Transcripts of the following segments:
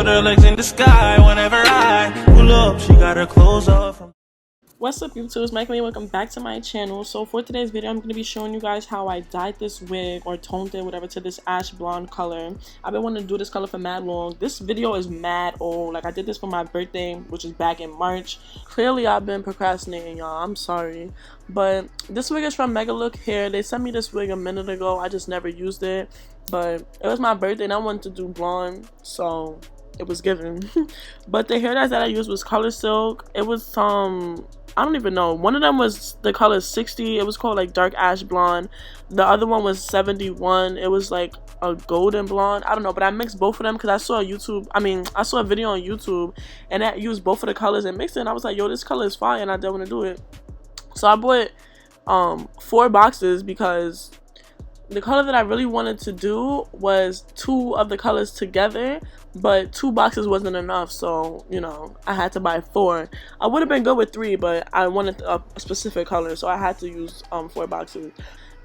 put her legs in the sky whenever I pull up. She got her clothes off. What's up, YouTube? It's Mícah. Welcome back to my channel. So for today's video, I'm going to be showing you guys how I dyed this wig or toned it, whatever, to this ash blonde color. I've been wanting to do this color for mad long. This video is mad old. Like, I did this for my birthday, which is back in March. Clearly, I've been procrastinating, y'all. I'm sorry. But this wig is from MegaLook hair. They sent me this wig a minute ago. I just never used it. But it was my birthday and I wanted to do blonde, so it was given. But the hair dyes that I used was Colorsilk. It was I don't even know. One of them was the color 60. It was called like dark ash blonde. The other one was 71. It was like a golden blonde. I don't know, but I mixed both of them because I saw a video on YouTube and that used both of the colors and mixed it, and I was like, yo, this color is fire, and I didn't want to do it. So I bought 4 boxes because the color that I really wanted to do was 2 of the colors together, but 2 boxes wasn't enough, so you know, I had to buy 4. I would have been good with 3, but I wanted a specific color, so I had to use 4 boxes.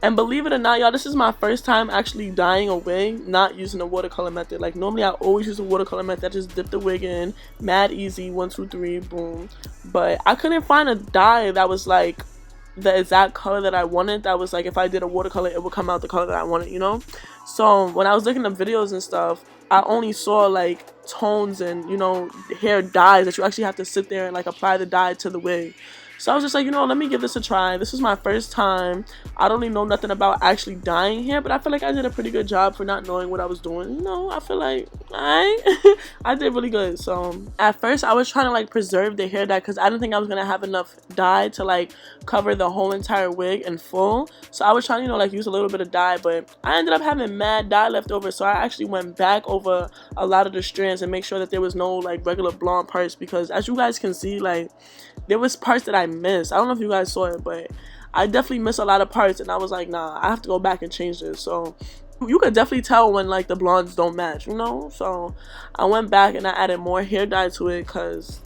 And believe it or not, y'all, this is my first time actually dyeing a wig not using the watercolor method. Like, normally I always use the watercolor method. I just dip the wig in, mad easy, 1 2 3, boom. But I couldn't find a dye that was like the exact color that I wanted, that was like, if I did a watercolor it would come out the color that I wanted, you know. So when I was looking at videos and stuff, I only saw like tones and, you know, hair dyes that you actually have to sit there and like apply the dye to the wig. So I was just like, you know, let me give this a try. This was my first time. I don't even know nothing about actually dyeing hair, but I feel like I did a pretty good job for not knowing what I was doing. You know, I feel like I did really good. So at first I was trying to like preserve the hair dye because I didn't think I was gonna have enough dye to like cover the whole entire wig in full. So I was trying to, you know, like use a little bit of dye, but I ended up having mad dye left over. So I actually went back over a lot of the strands and make sure that there was no like regular blonde parts, because as you guys can see, like, there was parts that I missed. I don't know if you guys saw it, but I definitely missed a lot of parts, and I was like, nah, I have to go back and change this. So you could definitely tell when like the blondes don't match, you know. So I went back and I added more hair dye to it because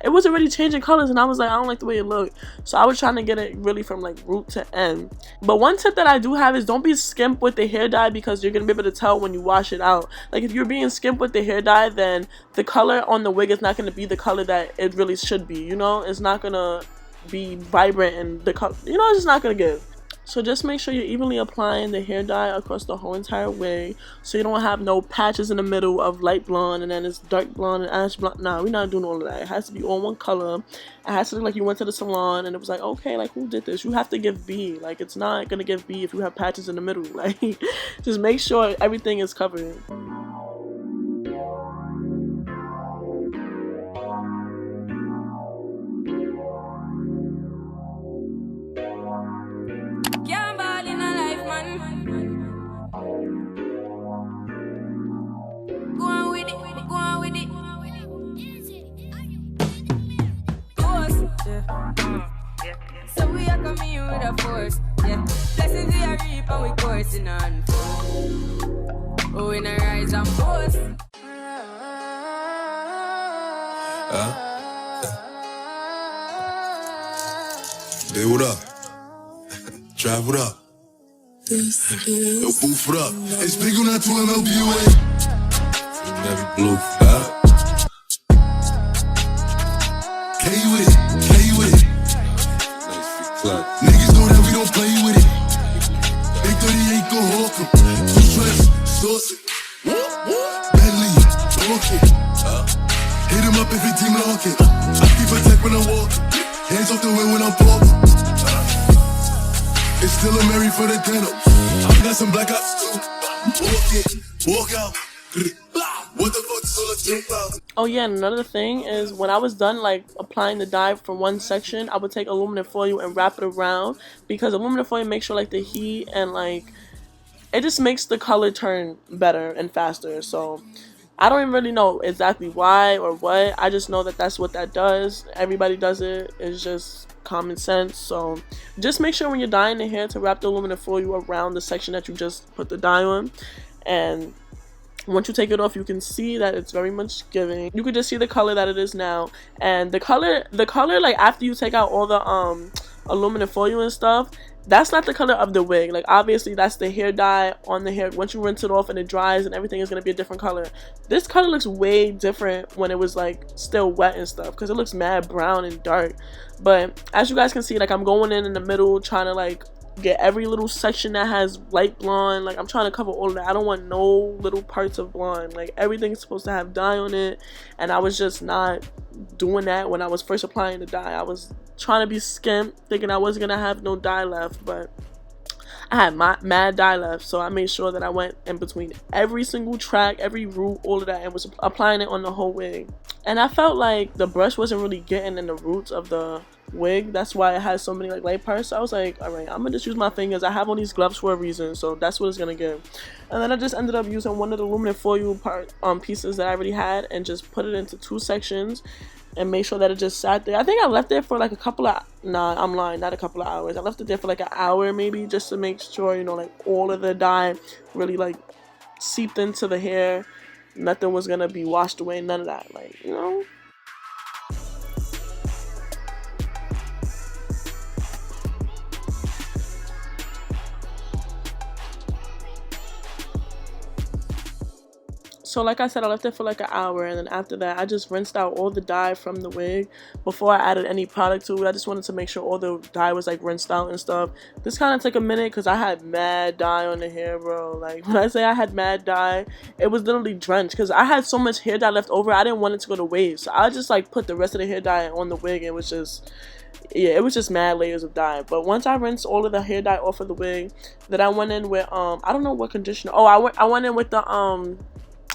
it was already changing colors, and I was like, I don't like the way it looked. So I was trying to get it really from like root to end. But one tip that I do have is don't be skimp with the hair dye, because you're gonna be able to tell when you wash it out. Like, if you're being skimp with the hair dye, then the color on the wig is not gonna be the color that it really should be, you know. It's not gonna be vibrant, and the color, you know, it's just not gonna give. So just make sure you're evenly applying the hair dye across the whole entire wig, so you don't have no patches in the middle of light blonde and then it's dark blonde and ash blonde. Nah, we're not doing all of that. It has to be all one color. It has to look like you went to the salon and it was like, okay, like, who did this? You have to give B. Like, it's not gonna give B if you have patches in the middle. Like, just make sure everything is covered. So we are coming in with a force, yeah. Blessings we are reap and we coursing on. Oh, in a rise and boast. Hey, what up? Drive, what up? Yo, boof, what up? Hey, speak on that 2 MLBUA. Never blue, K with it. Niggas know that we don't play with it. Big 38 go hawk 'em. 2 stress, sauce it. Bentley, walk it. Hit him up if he team lock it. I keep a tech when I'm walking. Hands off the wind when I'm walking. It's still a Mary for the denim. I got some black ops too. Walk it, walk out. What the fuck is all the about? Oh yeah, and another thing is, when I was done like applying the dye from one section, I would take aluminum foil and wrap it around, because aluminum foil makes sure like the heat and like it just makes the color turn better and faster. So I don't even really know exactly why or what. I just know that that's what that does. Everybody does it. It's just common sense. So just make sure when you're dyeing the hair to wrap the aluminum foil around the section that you just put the dye on, and once you take it off, you can see that it's very much giving. You could just see the color that it is now, and the color like after you take out all the aluminum foil and stuff, that's not the color of the wig. Like, obviously that's the hair dye on the hair. Once you rinse it off and it dries and everything is going to be a different color. This color looks way different when it was like still wet and stuff, because it looks mad brown and dark. But as you guys can see, like, I'm going in the middle trying to like get every little section that has light blonde. Like, I'm trying to cover all of that. I don't want no little parts of blonde. Like, everything's supposed to have dye on it, and I was just not doing that when I was first applying the dye. I was trying to be skimp, thinking I wasn't gonna have no dye left, but I had mad dye left, so I made sure that I went in between every single track, every root, all of that, and was applying it on the whole wig. And I felt like the brush wasn't really getting in the roots of the wig. That's why it has so many like light parts. So I was like, all right, I'm gonna just use my fingers. I have on these gloves for a reason, so that's what it's gonna give. And then I just ended up using one of the aluminum foil pieces that I already had and just put it into 2 sections and make sure that it just sat there. I think I left it for like a couple of, nah, I'm lying, not a couple of hours. I left it there for like an hour maybe, just to make sure, you know, like all of the dye really like seeped into the hair. Nothing was gonna be washed away, none of that, like, you know. So like I said, I left it for like an hour, and then after that I just rinsed out all the dye from the wig before I added any product to it. I just wanted to make sure all the dye was like rinsed out and stuff. This kind of took a minute because I had mad dye on the hair, bro. Like, when I say I had mad dye, it was literally drenched because I had so much hair dye left over. I didn't want it to go to waste, so I just like put the rest of the hair dye on the wig. It was just, yeah, it was just mad layers of dye. But once I rinsed all of the hair dye off of the wig, then I went in with I don't know what conditioner. Oh, I went in with the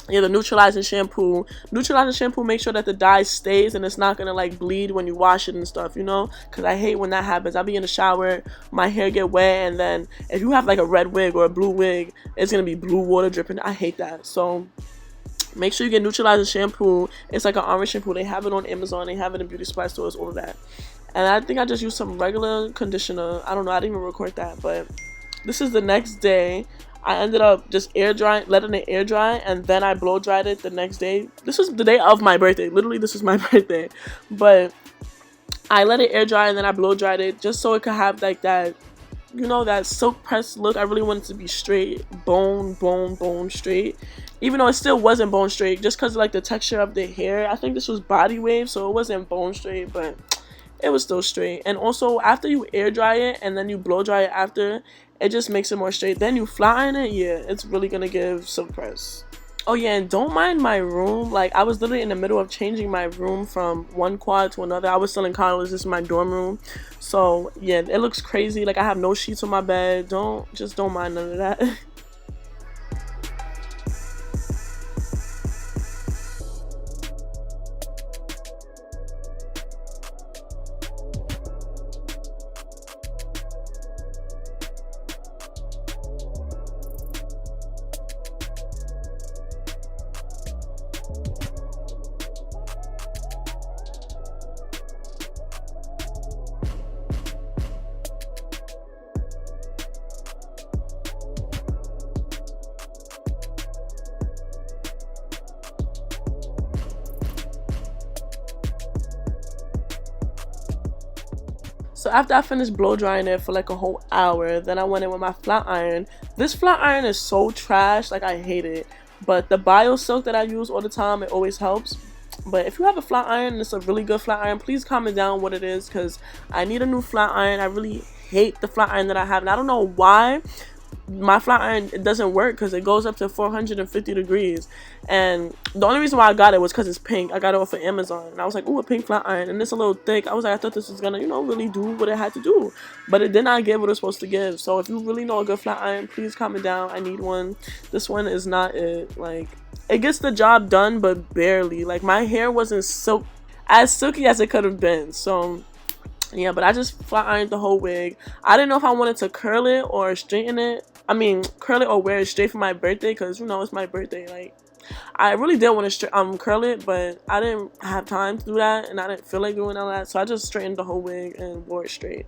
the neutralizing shampoo. Neutralizing shampoo makes sure that the dye stays and it's not gonna like bleed when you wash it and stuff, you know, because I hate when that happens. I'll be in the shower, my hair get wet, and then if you have like a red wig or a blue wig, it's gonna be blue water dripping. I hate that. So make sure you get neutralizing shampoo. It's like an orange shampoo. They have it on Amazon, they have it in beauty supply stores, all of that. And I think I just used some regular conditioner. I don't know, I didn't even record that. But this is the next day. I ended up just air drying, letting it air dry, and then I blow dried it the next day. This was the day of my birthday. Literally, this was my birthday. But I let it air dry and then I blow dried it just so it could have like that, you know, that silk press look. I really wanted it to be straight, bone straight. Even though it still wasn't bone straight, just because of like the texture of the hair. I think this was body wave, so it wasn't bone straight, but it was still straight. And also, after you air dry it and then you blow dry it after, it just makes it more straight. Then you flat iron it, yeah, it's really gonna give silk press. Oh yeah, and don't mind my room. Like, I was literally in the middle of changing my room from one quad to another. I was still in college. This is my dorm room. So yeah, it looks crazy. Like, I have no sheets on my bed. Don't mind none of that. So after I finished blow drying it for like a whole hour, then I went in with my flat iron. This flat iron is so trash, like, I hate it. But the bio silk that I use all the time, it always helps. But if you have a flat iron and it's a really good flat iron, please comment down what it is, because I need a new flat iron. I really hate the flat iron that I have, and I don't know why my flat iron, it doesn't work, because it goes up to 450 degrees. And the only reason why I got it was because it's pink. I got it off of Amazon, and I was like, ooh, a pink flat iron, and it's a little thick. I was like, I thought this was gonna, you know, really do what it had to do, but it did not give what it was supposed to give. So if you really know a good flat iron, please comment down. I need one. This one is not it. Like, it gets the job done, but barely. Like, my hair wasn't as silky as it could have been. So yeah, but I just flat ironed the whole wig. I didn't know if I wanted to curl it or straighten it. I mean, curl it or wear it straight for my birthday, because, you know, it's my birthday. Like, I really did want to curl it, but I didn't have time to do that, and I didn't feel like doing all that, so I just straightened the whole wig and wore it straight.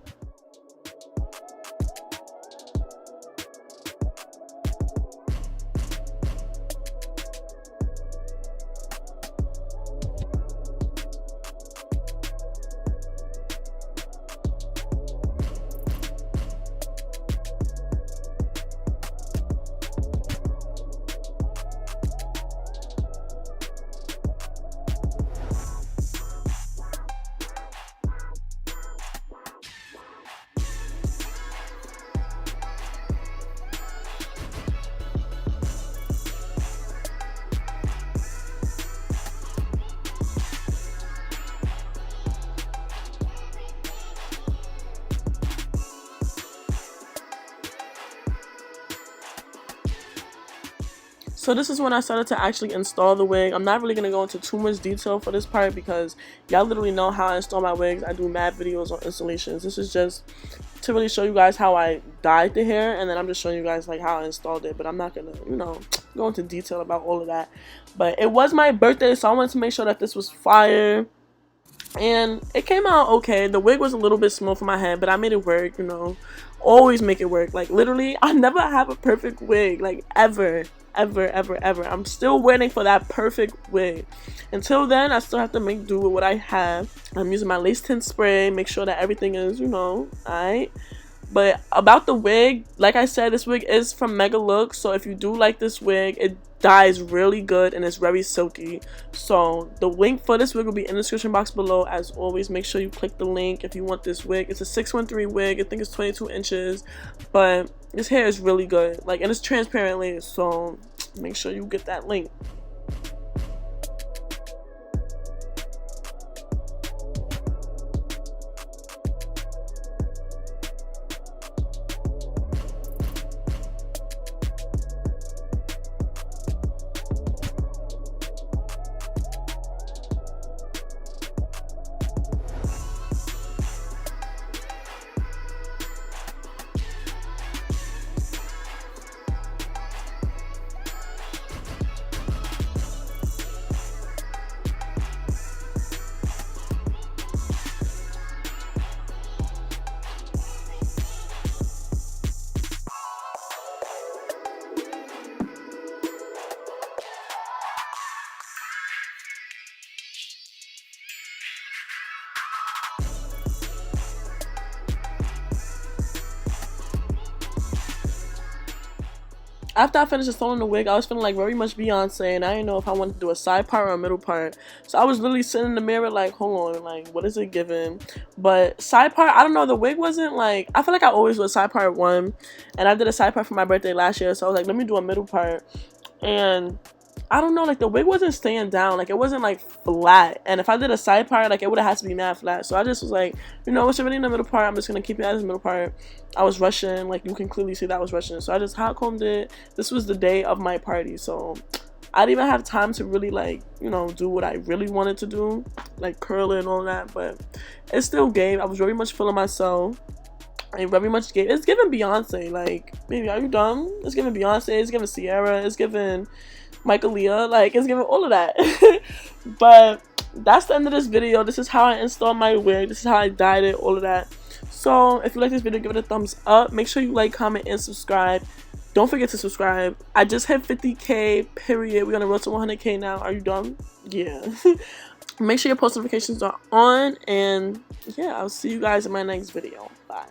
So this is when I started to actually install the wig. I'm not really going to go into too much detail for this part because y'all literally know how I install my wigs. I do mad videos on installations. This is just to really show you guys how I dyed the hair, and then I'm just showing you guys like how I installed it, but I'm not gonna, you know, go into detail about all of that. But it was my birthday, so I wanted to make sure that this was fire, and it came out okay. The wig was a little bit small for my head, but I made it work, you know. Always make it work. Like literally, I never have a perfect wig, like ever. I'm still waiting for that perfect wig. Until then, I still have to make do with what I have. I'm using my lace tint spray, make sure that everything is, you know, alright. But about the wig, like I said, this wig is from MegaLook, so if you do like this wig, it dyes really good and it's very silky. So the link for this wig will be in the description box below. As always, make sure you click the link if you want this wig. It's a 613 wig. I think it's 22 inches, but this hair is really good, like, and it's transparent lace, so make sure you get that link. After I finished installing the wig, I was feeling like very much Beyonce, and I didn't know if I wanted to do a side part or a middle part. So I was literally sitting in the mirror like, hold on, like, what is it giving? But side part, I don't know, the wig wasn't like, I feel like I always do a side part one, and I did a side part for my birthday last year, so I was like, let me do a middle part. And I don't know, like, the wig wasn't staying down, like, it wasn't like flat, and if I did a side part, like, it would have had to be mad flat. So I just was like, you know, what's already in the middle part, I'm just gonna keep it as a middle part. I was rushing, like, you can clearly see that I was rushing, so I just hot combed it. This was the day of my party, so I didn't even have time to really, like, you know, do what I really wanted to do, like curl it and all that, but it still gave. I was very much feeling myself. It very much gave. It's giving Beyonce, like, baby, are you dumb? It's giving Beyonce, it's giving Sierra, it's giving Leia, like, it's giving all of that. But that's the end of this video. This is how I installed my wig. This is how I dyed it, all of that. So if you like this video, give it a thumbs up. Make sure you like, comment, and subscribe. Don't forget to subscribe. I just hit 50K, period. We're on the road to 100K now. Are you dumb? Yeah. Make sure your post notifications are on, and yeah, I'll see you guys in my next video. Bye.